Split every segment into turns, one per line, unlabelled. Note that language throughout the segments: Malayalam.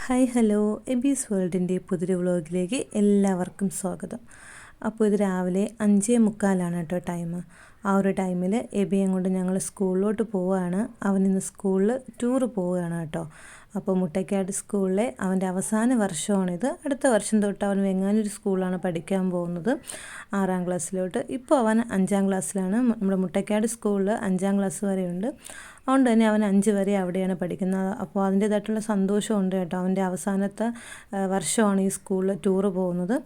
ഹായ് ഹലോ എബീസ് വേൾഡിൻ്റെ പുതിയൊരു വ്ളോഗിലേക്ക് എല്ലാവർക്കും സ്വാഗതം. അപ്പോൾ ഇത് രാവിലെ 5:45 കേട്ടോ ടൈം. ആ ഒരു ടൈമിൽ എബിയും കൊണ്ട് ഞങ്ങൾ സ്കൂളിലോട്ട് പോവുകയാണ്. അവനിന്ന് സ്കൂളിൽ ടൂറ് പോവുകയാണ് കേട്ടോ. അപ്പോൾ മുട്ടയ്ക്കാട് സ്കൂളിലെ അവൻ്റെ അവസാന വർഷമാണിത്. അടുത്ത വർഷം തൊട്ട് അവൻ വെങ്ങാനൂർ സ്കൂളിലാണ് പഠിക്കാൻ പോകുന്നത്, 6ാം ക്ലാസ്സിലോട്ട്. ഇപ്പോൾ അവൻ 5ാം ക്ലാസ്സിലാണ്. നമ്മുടെ മുട്ടയ്ക്കാട് സ്കൂളിൽ 5ാം ക്ലാസ് വരെയുണ്ട്. അതുകൊണ്ട് തന്നെ അവൻ 5 വരെ അവിടെയാണ് പഠിക്കുന്നത്. അപ്പോൾ അതിൻ്റേതായിട്ടുള്ള സന്തോഷമുണ്ട് കേട്ടോ. അവൻ്റെ അവസാനത്തെ വർഷമാണ് ഈ സ്കൂളിൽ ടൂറ് പോകുന്നത്.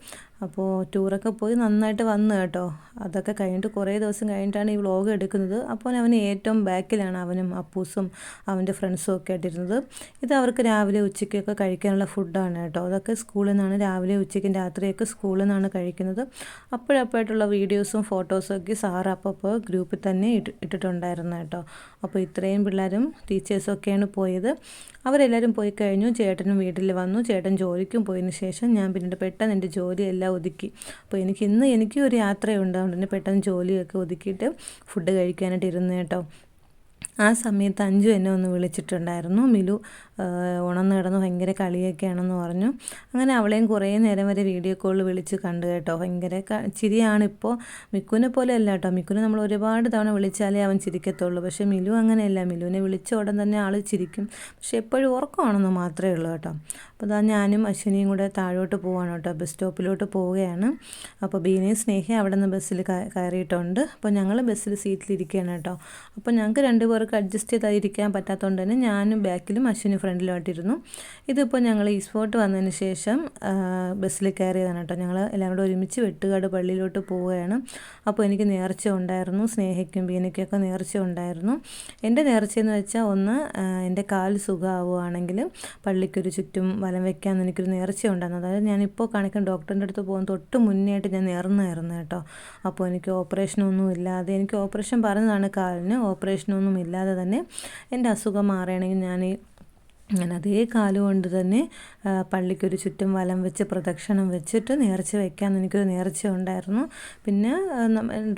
അപ്പോൾ ടൂറൊക്കെ പോയി നന്നായിട്ട് വന്നു കേട്ടോ. അതൊക്കെ കഴിഞ്ഞിട്ട് കുറേ ദിവസം കഴിഞ്ഞിട്ടാണ് ഈ വ്ളോഗ് എടുക്കുന്നത്. അപ്പോൾ അവന് ഏറ്റവും ബാക്കിലാണ് അവനും അപ്പൂസും അവൻ്റെ ഫ്രണ്ട്സും ഒക്കെ ആയിട്ടിരുന്നത്. ഇത് അവർക്ക് രാവിലെ ഉച്ചയ്ക്കൊക്കെ കഴിക്കാനുള്ള ഫുഡാണ് കേട്ടോ. അതൊക്കെ സ്കൂളിൽ നിന്നാണ് രാവിലെ ഉച്ചയ്ക്കും രാത്രിയൊക്കെ സ്കൂളിൽ നിന്നാണ് കഴിക്കുന്നത്. അപ്പോഴപ്പോഴായിട്ടുള്ള വീഡിയോസും ഫോട്ടോസും ഒക്കെ സാറ് അപ്പോൾ ഗ്രൂപ്പിൽ തന്നെ ഇട്ടിട്ടുണ്ടായിരുന്നു കേട്ടോ. അപ്പോൾ ഇത്രയും പിള്ളേരും ടീച്ചേഴ്സും ഒക്കെയാണ് പോയത്. അവരെല്ലാവരും പോയി കഴിഞ്ഞു. ചേട്ടനും വീട്ടിൽ വന്നു. ചേട്ടൻ ജോലിക്കും പോയതിന് ശേഷം ഞാൻ പിന്നീട് പെട്ടെന്ന് എൻ്റെ ജോലിയെല്ലാം ഒതുക്കി. അപ്പോൾ എനിക്കും ഒരു യാത്രയുണ്ട്. അതുകൊണ്ട് തന്നെ പെട്ടെന്ന് ജോലിയൊക്കെ ഒതുക്കിയിട്ട് ഫുഡ് കഴിക്കാനായിട്ട് ഇരുന്നു കേട്ടോ. ആ സമയത്ത് അഞ്ജു എന്നെ ഒന്ന് വിളിച്ചിട്ടുണ്ടായിരുന്നു. മിലു ഉണർന്ന് കിടന്ന് ഭയങ്കര കളിയൊക്കെയാണെന്ന് പറഞ്ഞു. അങ്ങനെ അവളെയും കുറേ നേരം വരെ വീഡിയോ കോളിൽ വിളിച്ച് കണ്ടു കേട്ടോ. ഭയങ്കര ചിരിയാണിപ്പോൾ. മിക്കുവിനെ പോലെ അല്ല കേട്ടോ. മിക്കുവിനെ നമ്മൾ ഒരുപാട് തവണ വിളിച്ചാലേ അവൻ ചിരിക്കത്തുള്ളൂ. പക്ഷേ മിലു അങ്ങനെയല്ല. മിലുവിനെ വിളിച്ച ഉടൻ തന്നെ ആൾ ചിരിക്കും. പക്ഷേ എപ്പോഴും ഉറക്കമാണെന്ന് മാത്രമേ ഉള്ളൂ കേട്ടോ. അപ്പോൾ അതാ ഞാനും അശ്വിനിയും കൂടെ താഴോട്ട് പോവാണ് കേട്ടോ. ബസ് സ്റ്റോപ്പിലോട്ട് പോവുകയാണ്. അപ്പോൾ ബീനയും സ്നേഹയും അവിടെ നിന്ന് ബസ്സിൽ കയറിയിട്ടുണ്ട്. അപ്പോൾ ഞങ്ങൾ ബസ്സിൽ സീറ്റിലിരിക്കുകയാണ് കേട്ടോ. അപ്പോൾ ഞങ്ങൾക്ക് രണ്ടുപേർക്ക് അഡ്ജസ്റ്റ് ചെയ്തിരിക്കാൻ പറ്റാത്തതുകൊണ്ട് തന്നെ ഞാനും ബാക്കിലും അശ്വിനും ഫ്രണ്ടിലോട്ടിരുന്നു. ഇതിപ്പോൾ ഞങ്ങൾ ഈ സ്പോട്ട് വന്നതിന് ശേഷം ബസ്സിൽ കയറിയതാണ് കേട്ടോ. ഞങ്ങൾ എല്ലാവരും കൂടെ ഒരുമിച്ച് വെട്ടുകാട് പള്ളിയിലോട്ട് പോവുകയാണ്. അപ്പോൾ എനിക്ക് നേർച്ച ഉണ്ടായിരുന്നു. സ്നേഹയ്ക്കും ബീനയ്ക്കൊക്കെ നേർച്ച ഉണ്ടായിരുന്നു. എൻ്റെ നേർച്ചയെന്ന് വെച്ചാൽ ഒന്ന് എൻ്റെ കാൽ സുഖമാവുകയാണെങ്കിൽ പള്ളിക്കൊരു ചുറ്റും വലം വയ്ക്കാമെന്ന് എനിക്കൊരു നേർച്ച ഉണ്ടായിരുന്നു. അതായത് ഞാനിപ്പോൾ കാണിക്കുന്ന ഡോക്ടറിൻ്റെ അടുത്ത് പോകുന്ന തൊട്ട് മുന്നേ ആയിട്ട് ഞാൻ നേർന്നായിരുന്നു കേട്ടോ. അപ്പോൾ എനിക്ക് ഓപ്പറേഷനൊന്നും ഇല്ലാതെ, എനിക്ക് ഓപ്പറേഷൻ പറഞ്ഞതാണ് കാലിന്, ഓപ്പറേഷനൊന്നും ഇല്ലാതെ തന്നെ എൻ്റെ അസുഖം മാറുകയാണെങ്കിൽ ഞാൻ അതേ കാലുകൊണ്ട് തന്നെ പള്ളിക്കൊരു ചുറ്റും വലം വെച്ച് പ്രദക്ഷിണം വെച്ചിട്ട് നേർച്ച വയ്ക്കാമെന്ന് എനിക്കൊരു നേർച്ച ഉണ്ടായിരുന്നു. പിന്നെ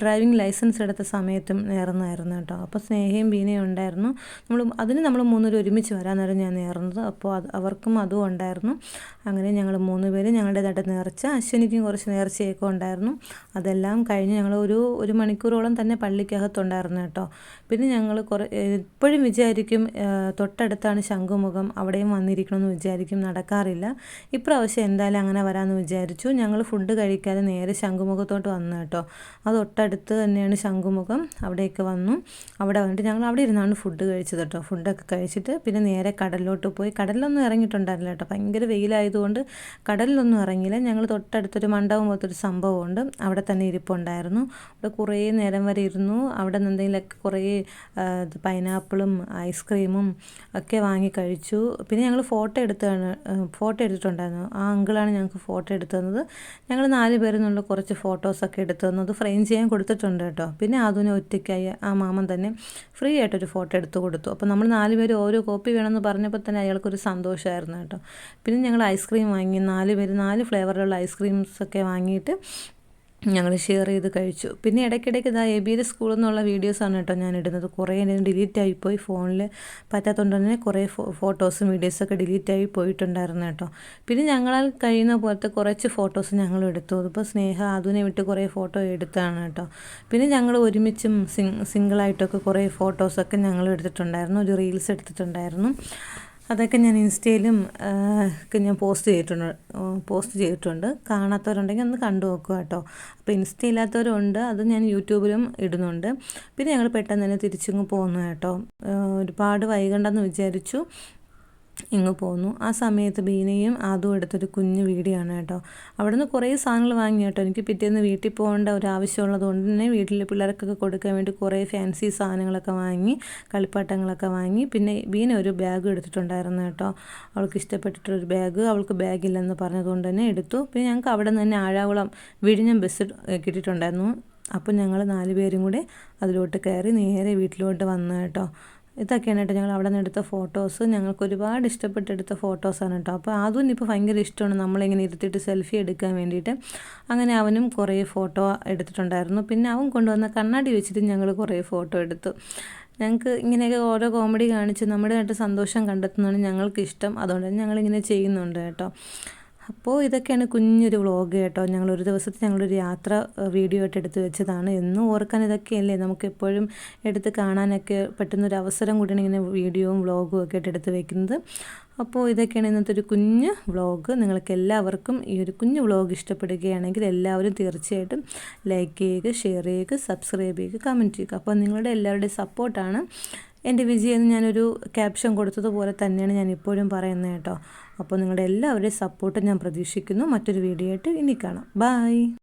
ഡ്രൈവിംഗ് ലൈസൻസ് എടുത്ത സമയത്തും നേർന്നായിരുന്നു കേട്ടോ. അപ്പോൾ സ്നേഹയും ബീനയും ഉണ്ടായിരുന്നു. നമ്മൾ 3 പേരും ഒരുമിച്ച് വരാൻ നേരം ഞാൻ നേർന്നത്. അപ്പോൾ അവർക്കും അതും ഉണ്ടായിരുന്നു. അങ്ങനെ ഞങ്ങൾ 3 പേരും ഞങ്ങളുടേതായിട്ട് നേർച്ച. അശ്വിനിക്കും കുറച്ച് നേർച്ചയൊക്കെ ഉണ്ടായിരുന്നു. അതെല്ലാം കഴിഞ്ഞ് ഞങ്ങൾ ഒരു മണിക്കൂറോളം തന്നെ പള്ളിക്കകത്തുണ്ടായിരുന്നു കേട്ടോ. പിന്നെ ഞങ്ങൾ എപ്പോഴും വിചാരിക്കും തൊട്ടടുത്താണ് ശംഖുമുഖം, അവിടെയും വന്നിരിക്കണമെന്ന് വിചാരിക്കും, നടക്കാറില്ല. ഇപ്രാവശ്യം എന്തായാലും അങ്ങനെ വരാമെന്ന് വിചാരിച്ചു. ഞങ്ങൾ ഫുഡ് കഴിക്കാതെ നേരെ ശംഖുമുഖത്തോട്ട് വന്നു കേട്ടോ. അത് തൊട്ടടുത്ത് തന്നെയാണ് ശംഖുമുഖം. അവിടെയൊക്കെ വന്നു. അവിടെ വന്നിട്ട് ഞങ്ങൾ അവിടെ ഇരുന്നാണ് ഫുഡ് കഴിച്ചത് കേട്ടോ. ഫുഡൊക്കെ കഴിച്ചിട്ട് പിന്നെ നേരെ കടലിലോട്ട് പോയി. കടലിലൊന്നും ഇറങ്ങിയിട്ടുണ്ടായിരുന്നില്ല കേട്ടോ. ഭയങ്കര വെയിലായതുകൊണ്ട് കടലിലൊന്നും ഇറങ്ങിയില്ല. ഞങ്ങൾ തൊട്ടടുത്തൊരു മണ്ഡപം പോലത്തൊരു സംഭവമുണ്ട്, അവിടെ തന്നെ ഇരിപ്പുണ്ടായിരുന്നു. അവിടെ കുറേ നേരം വരെ ഇരുന്നു. അവിടെ നിന്ന് എന്തെങ്കിലുമൊക്കെ കുറേ പൈനാപ്പിളും ഐസ്ക്രീമും ഒക്കെ വാങ്ങി കഴിച്ചു. പിന്നെ ഞങ്ങൾ ഫോട്ടോ എടുത്തിട്ടുണ്ടായിരുന്നു. ആ അങ്കിളാണ് ഞങ്ങൾക്ക് ഫോട്ടോ എടുത്തു തന്നത്. ഞങ്ങൾ 4 പേരിൽ നിന്നുള്ള കുറച്ച് ഫോട്ടോസൊക്കെ എടുത്തു തന്നത് ഫ്രെയിം ചെയ്യാൻ കൊടുത്തിട്ടുണ്ട് കേട്ടോ. പിന്നെ അതിന് ഒറ്റയ്ക്കായി ആ മാമൻ തന്നെ ഫ്രീ ആയിട്ടൊരു ഫോട്ടോ എടുത്ത് കൊടുത്തു. അപ്പോൾ നമ്മൾ 4 പേര് ഓരോ കോപ്പി വേണമെന്ന് പറഞ്ഞപ്പോൾ തന്നെ അയാൾക്കൊരു സന്തോഷമായിരുന്നു കേട്ടോ. പിന്നെ ഞങ്ങൾ ഐസ്ക്രീം വാങ്ങി. 4 പേര് 4 ഫ്ലേവറിലുള്ള ഐസ്ക്രീംസൊക്കെ വാങ്ങിയിട്ട് ഞങ്ങൾ ഷെയർ ചെയ്ത് കഴിച്ചു. പിന്നെ ഇടയ്ക്കിടയ്ക്ക് ഇതാ എബിയുടെ സ്കൂളിൽ നിന്നുള്ള വീഡിയോസാണ് കേട്ടോ ഞാൻ ഇടുന്നത്. കുറേ ഡിലീറ്റ് ആയിപ്പോയി, ഫോണിൽ പറ്റാത്തതുകൊണ്ട് തന്നെ കുറേ ഫോട്ടോസും വീഡിയോസൊക്കെ ഡിലീറ്റായി പോയിട്ടുണ്ടായിരുന്നു കേട്ടോ. പിന്നെ ഞങ്ങളാൽ കഴിയുന്ന പോലത്തെ കുറച്ച് ഫോട്ടോസ് ഞങ്ങൾ എടുത്തു. അതിപ്പോൾ സ്നേഹ അതിനെ വിട്ട് കുറേ ഫോട്ടോ എടുത്താണ് കേട്ടോ. പിന്നെ ഞങ്ങൾ ഒരുമിച്ചും സിംഗിളായിട്ടൊക്കെ കുറേ ഫോട്ടോസൊക്കെ ഞങ്ങൾ എടുത്തിട്ടുണ്ടായിരുന്നു. ഒരു റീൽസ് എടുത്തിട്ടുണ്ടായിരുന്നു. അതൊക്കെ ഞാൻ ഇൻസ്റ്റയിലും ഒക്കെ ഞാൻ പോസ്റ്റ് ചെയ്തിട്ടുണ്ട്. കാണാത്തവരുണ്ടെങ്കിൽ ഒന്ന് കണ്ടു നോക്കുക കേട്ടോ. അപ്പോൾ ഇൻസ്റ്റ ഇല്ലാത്തവരുണ്ട്, അത് ഞാൻ യൂട്യൂബിലും ഇടുന്നുണ്ട്. പിന്നെ ഞങ്ങൾ പെട്ടെന്ന് തന്നെ തിരിച്ചിങ്ങ് പോന്നു കേട്ടോ. ഒരുപാട് വൈകണ്ടെന്ന് വിചാരിച്ചു, ഇങ്ങ് പോന്നു. ആ സമയത്ത് ബീനയും അതും എടുത്തൊരു കുഞ്ഞു വീഡിയോ ആണ് കേട്ടോ. അവിടെ നിന്ന് കുറേ സാധനങ്ങൾ വാങ്ങി കേട്ടോ. എനിക്ക് പിറ്റേന്ന് വീട്ടിൽ പോകേണ്ട ഒരു ആവശ്യമുള്ളത് കൊണ്ട് തന്നെ വീട്ടിൽ പിള്ളേർക്കൊക്കെ കൊടുക്കാൻ വേണ്ടി കുറേ ഫാൻസി സാധനങ്ങളൊക്കെ വാങ്ങി, കളിപ്പാട്ടങ്ങളൊക്കെ വാങ്ങി. പിന്നെ ബീന ഒരു ബാഗ് എടുത്തിട്ടുണ്ടായിരുന്നു കേട്ടോ. അവൾക്ക് ഇഷ്ടപ്പെട്ടിട്ടൊരു ബാഗ്, അവൾക്ക് ബാഗില്ലെന്ന് പറഞ്ഞതുകൊണ്ട് തന്നെ എടുത്തു. പിന്നെ ഞങ്ങൾക്ക് അവിടെ നിന്ന് തന്നെ ആഴാകുളം വിഴിഞ്ഞം ബസ് കിട്ടിയിട്ടുണ്ടായിരുന്നു. അപ്പോൾ ഞങ്ങൾ 4 പേരും കൂടെ അതിലോട്ട് കയറി നേരെ വീട്ടിലോട്ട് വന്നു കേട്ടോ. ഇതൊക്കെയാണ് കേട്ടോ ഞങ്ങൾ അവിടെ നിന്ന് എടുത്ത ഫോട്ടോസ്. ഞങ്ങൾക്ക് ഒരുപാട് ഇഷ്ടപ്പെട്ടെടുത്ത ഫോട്ടോസാണ് കേട്ടോ. അപ്പോൾ അതും ഇപ്പോൾ ഭയങ്കര ഇഷ്ടമാണ് നമ്മളിങ്ങനെ ഇരുത്തിയിട്ട് സെൽഫി എടുക്കാൻ വേണ്ടിയിട്ട്. അങ്ങനെ അവനും കുറേ ഫോട്ടോ എടുത്തിട്ടുണ്ടായിരുന്നു. പിന്നെ അവൻ കൊണ്ടുവന്ന കണ്ണാടി വെച്ചിട്ട് ഞങ്ങൾ കുറേ ഫോട്ടോ എടുത്തു. ഞങ്ങൾക്ക് ഇങ്ങനെയൊക്കെ ഓരോ കോമഡി കാണിച്ച് നമ്മുടെയായിട്ട് സന്തോഷം കണ്ടെത്തുന്നതാണ് ഞങ്ങൾക്കിഷ്ടം. അതുകൊണ്ട് തന്നെ ഞങ്ങളിങ്ങനെ ചെയ്യുന്നുണ്ട് കേട്ടോ. അപ്പോൾ ഇതൊക്കെയാണ് കുഞ്ഞൊരു വ്ളോഗ് കേട്ടോ. ഞങ്ങളൊരു ദിവസത്തെ ഞങ്ങളൊരു യാത്ര വീഡിയോ ആയിട്ട് എടുത്ത് വെച്ചതാണ്. എന്നും ഓർക്കാൻ ഇതൊക്കെയല്ലേ നമുക്കെപ്പോഴും എടുത്ത് കാണാനൊക്കെ പറ്റുന്നൊരു അവസരം കൂടിയാണ് ഇങ്ങനെ വീഡിയോയും വ്ളോഗും ഒക്കെ ആയിട്ട് എടുത്ത് വെക്കുന്നത്. അപ്പോൾ ഇതൊക്കെയാണ് ഇന്നത്തെ ഒരു കുഞ്ഞ് വ്ളോഗ്. നിങ്ങൾക്ക് എല്ലാവർക്കും ഈ ഒരു കുഞ്ഞു വ്ളോഗ് ഇഷ്ടപ്പെടുകയാണെങ്കിൽ എല്ലാവരും തീർച്ചയായിട്ടും ലൈക്ക് ചെയ്യുക, ഷെയർ ചെയ്യുക, സബ്സ്ക്രൈബ് ചെയ്യുക, കമൻറ്റ് ചെയ്യുക. അപ്പോൾ നിങ്ങളുടെ എല്ലാവരുടെയും സപ്പോർട്ടാണ് എൻ്റെ വിജയം എന്ന് ഞാനൊരു ക്യാപ്ഷൻ കൊടുത്തതുപോലെ തന്നെയാണ് ഞാൻ ഇപ്പോഴും പറയുന്നത് കേട്ടോ. അപ്പോൾ നിങ്ങളുടെ എല്ലാവരുടെയും സപ്പോർട്ട് ഞാൻ പ്രതീക്ഷിക്കുന്നു. മറ്റൊരു വീഡിയോ ആയിട്ട് ഇനി കാണാം. ബൈ.